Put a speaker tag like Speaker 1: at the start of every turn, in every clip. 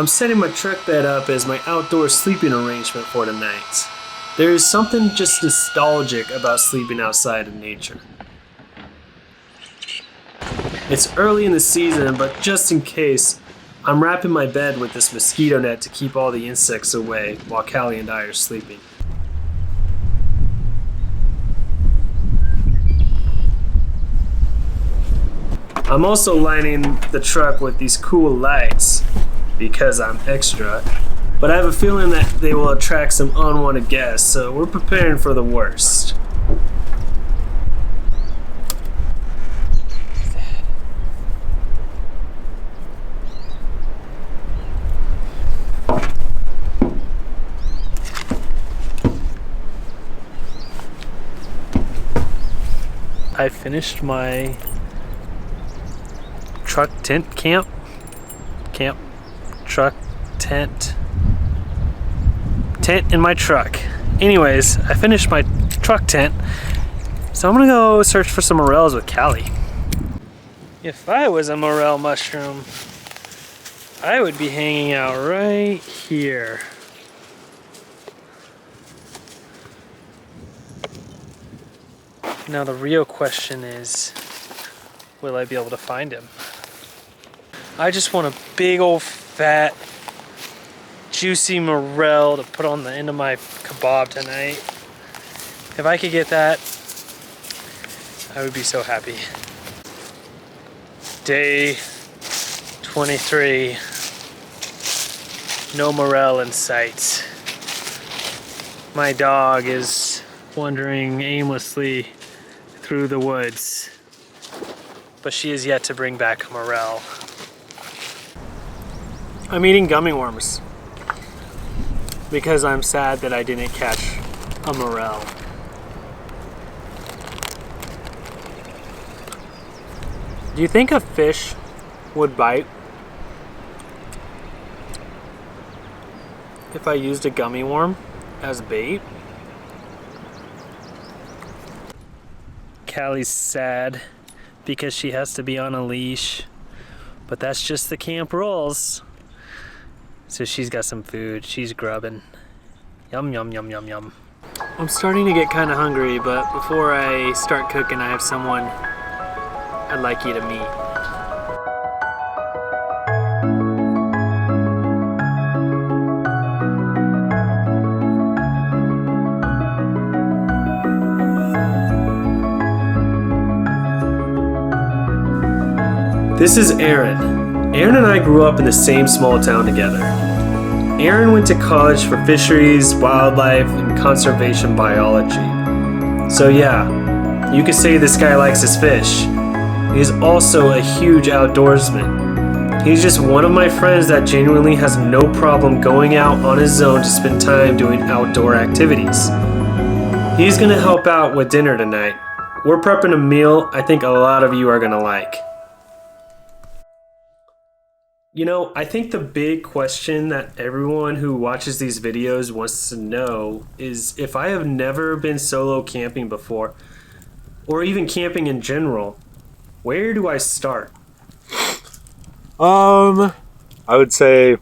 Speaker 1: I'm setting my truck bed up as my outdoor sleeping arrangement for the night. There is something just nostalgic about sleeping outside in nature. It's early in the season, but just in case, I'm wrapping my bed with this mosquito net to keep all the insects away while Callie and I are sleeping. I'm also lining the truck with these cool lights because I'm extra, but I have a feeling that they will attract some unwanted guests, so we're preparing for the worst. I finished my truck tent camp truck tent in my truck. Anyways, I finished my truck tent, so I'm gonna go search for some morels with Callie. If I was a morel mushroom, I would be hanging out right here. Now the real question is, will I be able to find him? I just want a big old fat juicy morel to put on the end of my kebab tonight. If I could get that, I would be so happy. Day 23, no morel in sight. My dog is wandering aimlessly through the woods, but she is yet to bring back a morel. I'm eating gummy worms because I'm sad that I didn't catch a morel. Do you think a fish would bite if I used a gummy worm as bait? Callie's sad because she has to be on a leash, but that's just the camp rules. So she's got some food, she's grubbing. Yum, yum, yum, yum, yum. I'm starting to get kind of hungry, but before I start cooking, I have someone I'd like you to meet. This is Aaron. Aaron and I grew up in the same small town together. Aaron went to college for fisheries, wildlife, and conservation biology. So yeah, you could say this guy likes his fish. He's also a huge outdoorsman. He's just one of my friends that genuinely has no problem going out on his own to spend time doing outdoor activities. He's gonna help out with dinner tonight. We're prepping a meal I think a lot of you are gonna like. You know, I think the big question that everyone who watches these videos wants to know is if I have never been solo camping before, or even camping in general, where do I start?
Speaker 2: I would say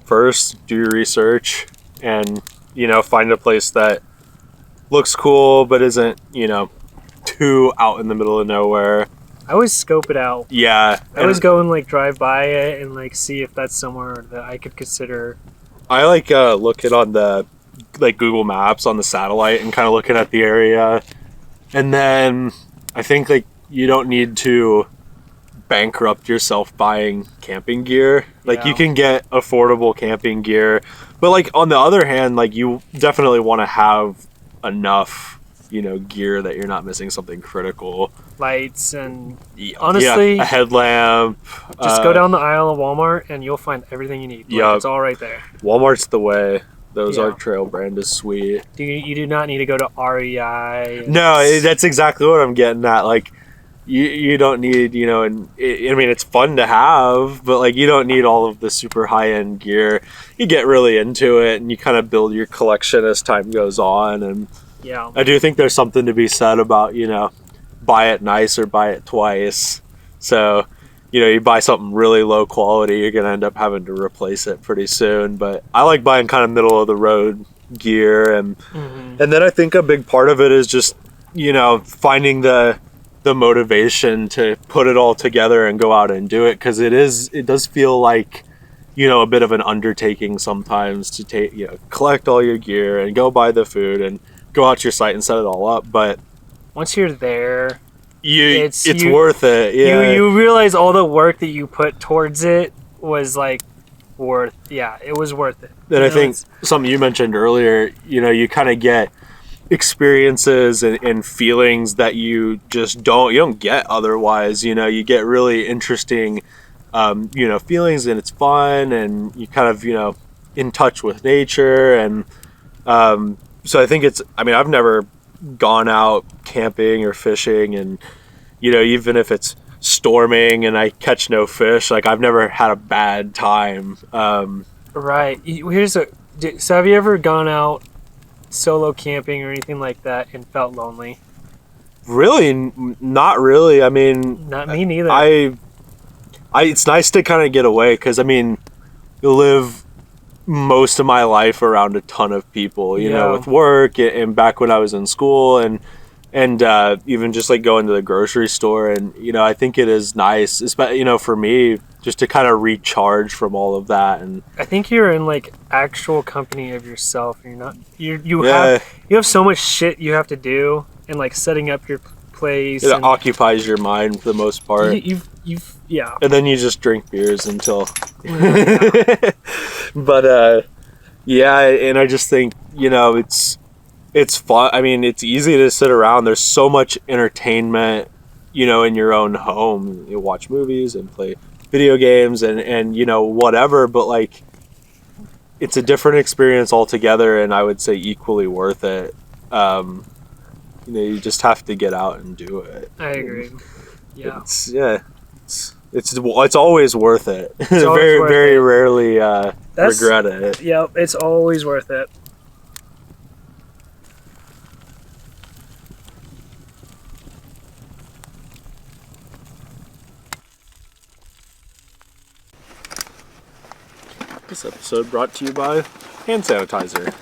Speaker 2: first do your research and, find a place that looks cool but isn't, too out in the middle of nowhere.
Speaker 1: I always scope it out.
Speaker 2: Yeah.
Speaker 1: I always go and like drive by it and like see if that's somewhere that I could consider.
Speaker 2: I like looking on the like Google Maps on the satellite and kind of looking at the area. And then I think like you don't need to bankrupt yourself buying camping gear. Like you can get affordable camping gear, but like on the other hand, like you definitely want to have enough, gear that you're not missing something critical.
Speaker 1: Lights and honestly,
Speaker 2: a headlamp.
Speaker 1: Just go down the aisle of Walmart and you'll find everything you need. It's all right there.
Speaker 2: Walmart's the way. Those Ozark Trail brand is sweet.
Speaker 1: You do not need to go to REI.
Speaker 2: No, that's exactly what I'm getting at. Like, you don't need, and I mean, it's fun to have, but like, you don't need all of the super high end gear. You get really into it and you kind of build your collection as time goes on. And I do think there's something to be said about, buy it nice or buy it twice. So, you buy something really low quality, you're going to end up having to replace it pretty soon. But I like buying kind of middle of the road gear. And then I think a big part of it is just, finding the motivation to put it all together and go out and do it. Cause it does feel like, a bit of an undertaking sometimes to collect all your gear and go buy the food and go out to your site and set it all up. But
Speaker 1: once you're there,
Speaker 2: it's worth it. Yeah.
Speaker 1: You realize all the work that you put towards it was like it was worth it.
Speaker 2: And I think something you mentioned earlier, you kind of get experiences and feelings that you just don't get otherwise. You get really interesting feelings, and it's fun, and you kind of in touch with nature. And so I think I've never gone out camping or fishing, and even if it's storming and I catch no fish, like I've never had a bad time.
Speaker 1: Right. So have you ever gone out solo camping or anything like that and felt lonely?
Speaker 2: Really? Not really. I mean,
Speaker 1: not me neither.
Speaker 2: It's nice to kind of get away, because you live most of my life around a ton of people, with work and back when I was in school and even just like going to the grocery store. And, I think it is nice, especially, for me, just to kind of recharge from all of that. And
Speaker 1: I think you're in like actual company of yourself. You have so much shit you have to do, and like setting up your place.
Speaker 2: It occupies your mind for the most part. And then you just drink beers until. But and I just think it's fun. I mean, it's easy to sit around. There's so much entertainment, in your own home. You watch movies and play video games and whatever. But like, it's a different experience altogether, and I would say equally worth it. You just have to get out and do it.
Speaker 1: I agree. Yeah.
Speaker 2: It's always worth it. Very rarely regret it.
Speaker 1: Yep, it's always worth it.
Speaker 2: This episode brought to you by hand sanitizer.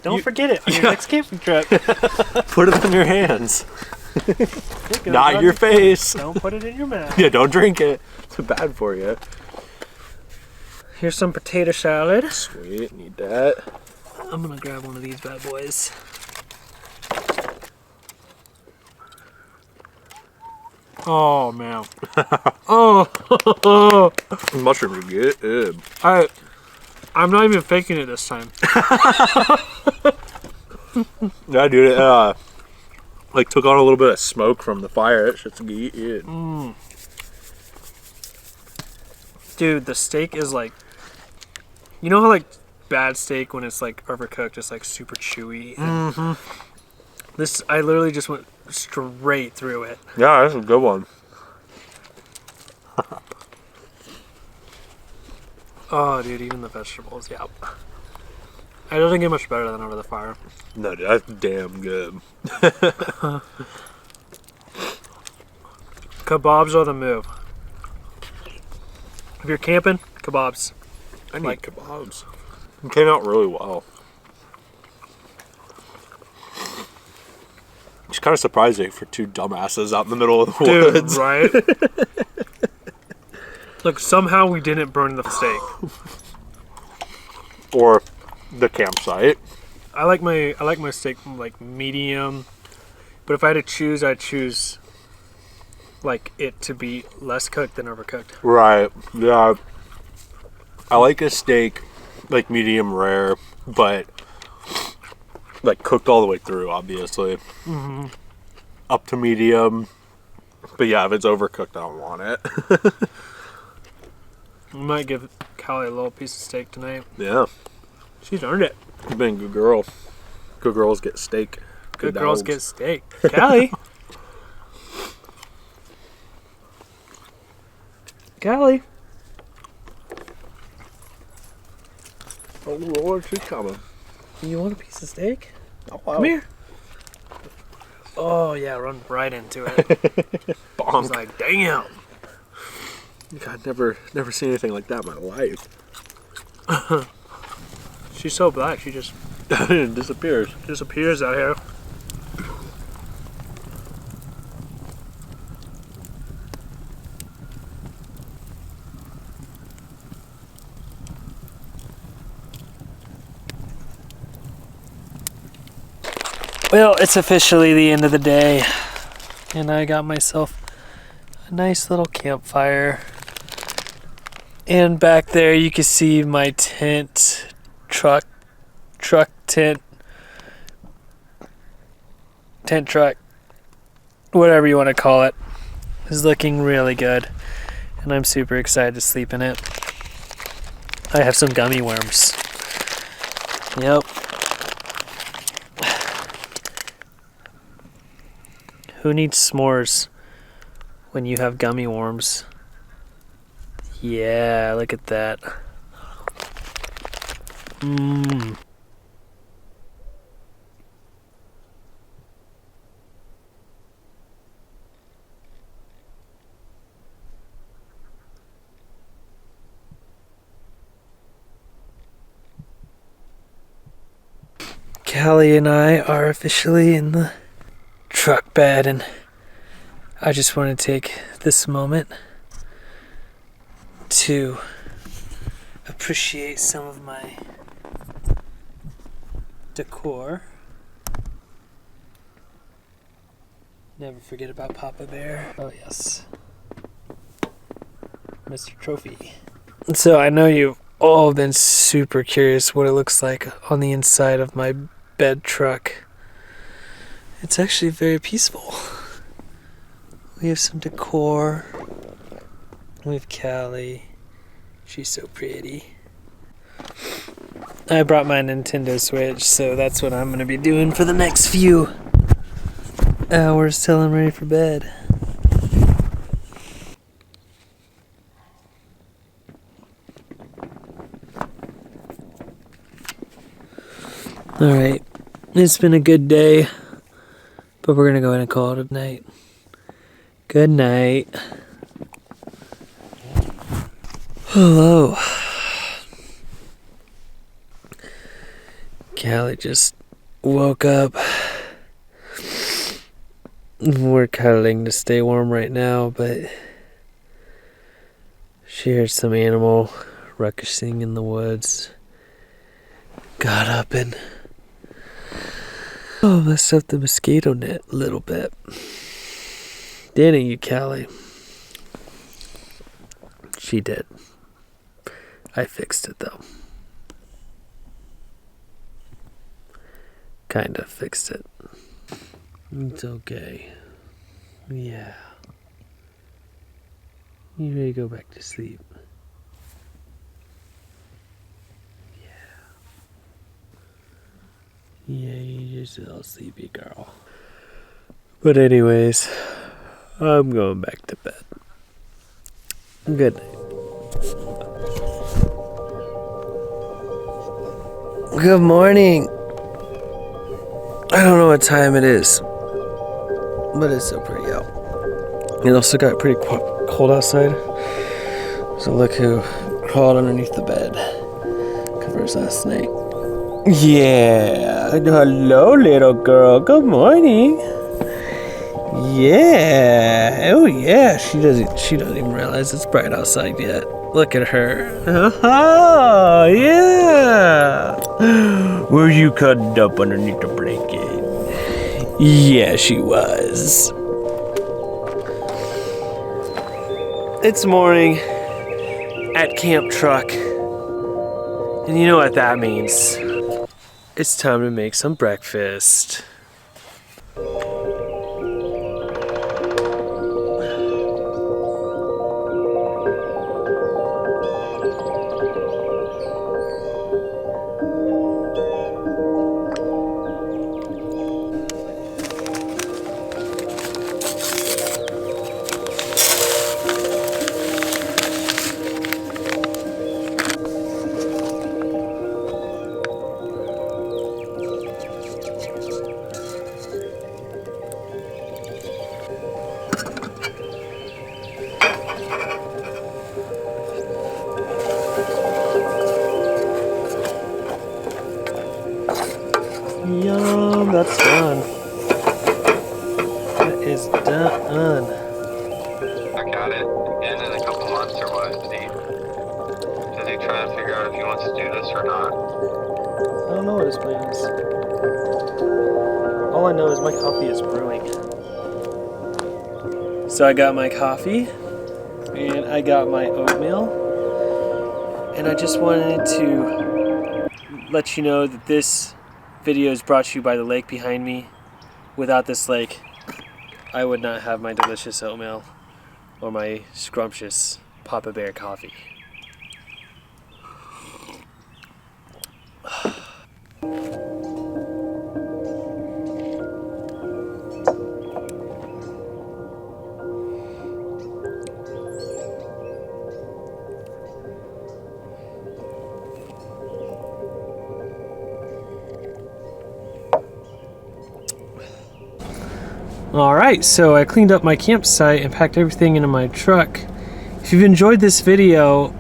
Speaker 1: Don't forget it on your next camping trip.
Speaker 2: Put it on your hands. Not your face.
Speaker 1: Don't put it in your mouth.
Speaker 2: Yeah, don't drink it. It's bad for you.
Speaker 1: Here's some potato salad.
Speaker 2: Sweet, need that.
Speaker 1: I'm gonna grab one of these bad boys. Oh man. Oh.
Speaker 2: Mushrooms are good.
Speaker 1: I'm not even faking it this time.
Speaker 2: Yeah, dude. Like took on a little bit of smoke from the fire. That shit's good.
Speaker 1: Dude, the steak is like, how like bad steak when it's like overcooked, it's like super chewy. This, I literally just went straight through it.
Speaker 2: Yeah, that's a good one.
Speaker 1: Oh, dude, even the vegetables, yep. It doesn't get much better than over the fire.
Speaker 2: No, dude, that's damn good.
Speaker 1: Kebabs are the move. If you're camping, kebabs.
Speaker 2: I need kebabs. It came out really well. It's kind of surprising for two dumbasses out in the middle of the
Speaker 1: Dude,
Speaker 2: woods.
Speaker 1: right? Like, somehow we didn't burn the steak.
Speaker 2: Or the campsite.
Speaker 1: I like my steak like medium, but if I had to choose, I'd choose like it to be less cooked than overcooked.
Speaker 2: Right. Yeah. I like a steak like medium rare, but like cooked all the way through, obviously.
Speaker 1: Mm-hmm.
Speaker 2: Up to medium. But yeah, if it's overcooked, I don't want it.
Speaker 1: I might give Callie a little piece of steak tonight.
Speaker 2: Yeah.
Speaker 1: She's earned it.
Speaker 2: You've been a good girl. Good girls get steak.
Speaker 1: Good girls get steak. Callie. Callie.
Speaker 2: Oh, Lord, she's coming.
Speaker 1: You want a piece of steak?
Speaker 2: Oh, wow.
Speaker 1: Come here. Oh, yeah, run right into it.
Speaker 2: Bonk.
Speaker 1: I was like, damn.
Speaker 2: God, never seen anything like that in my life.
Speaker 1: She's so black, she just
Speaker 2: Disappears.
Speaker 1: disappears out here. Well, it's officially the end of the day, and I got myself a nice little campfire. And back there you can see my tent, truck tent truck, whatever you want to call it, is looking really good. And I'm super excited to sleep in it. I have some gummy worms. Yep. Who needs s'mores when you have gummy worms? Yeah, look at that. Mmm. Callie and I are officially in the truck bed, and I just want to take this moment to appreciate some of my decor. Never forget about Papa Bear. Oh yes, Mr. Trophy. So I know you've all been super curious what it looks like on the inside of my bed truck. It's actually very peaceful. We have some decor. We have Callie. She's so pretty. I brought my Nintendo Switch, so that's what I'm going to be doing for the next few hours till I'm ready for bed. Alright, it's been a good day, but we're going to go ahead and call it a night. Good night. Hello. Callie just woke up. We're cuddling to stay warm right now, but she heard some animal ruckusing in the woods. Got up and messed up the mosquito net a little bit. Didn't you, Callie? She did. I fixed it though. Kind of fixed it. It's okay. Yeah. You ready to go back to sleep? Yeah, you're just a little sleepy girl. But anyways, I'm going back to bed. Good night. Good morning. I don't know what time it is, but it's so pretty out. It also got pretty cold outside. So look who crawled underneath the bed. Covers last night. Yeah. Hello, little girl. Good morning. Yeah. Oh yeah. She doesn't even realize it's bright outside yet. Look at her. Oh yeah. Were you cuddled up underneath the blanket? Yeah, she was. It's morning at Camp Truck. And you know what that means. It's time to make some breakfast. Yum, that's done. That is done.
Speaker 3: Back at it again in a couple months or what? Does he try to figure out if he wants to do this or not?
Speaker 1: I don't know what his plan is. All I know is my coffee is brewing. So I got my coffee and I got my oatmeal, and I just wanted to let you know that this video is brought to you by the lake behind me. Without this lake, I would not have my delicious oatmeal or my scrumptious Papa Bear coffee. Alright, so I cleaned up my campsite and packed everything into my truck. If you've enjoyed this video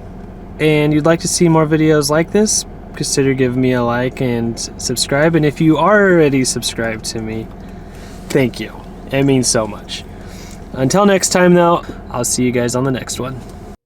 Speaker 1: and you'd like to see more videos like this, consider giving me a like and subscribe. And if you are already subscribed to me, thank you. It means so much. Until next time though, I'll see you guys on the next one.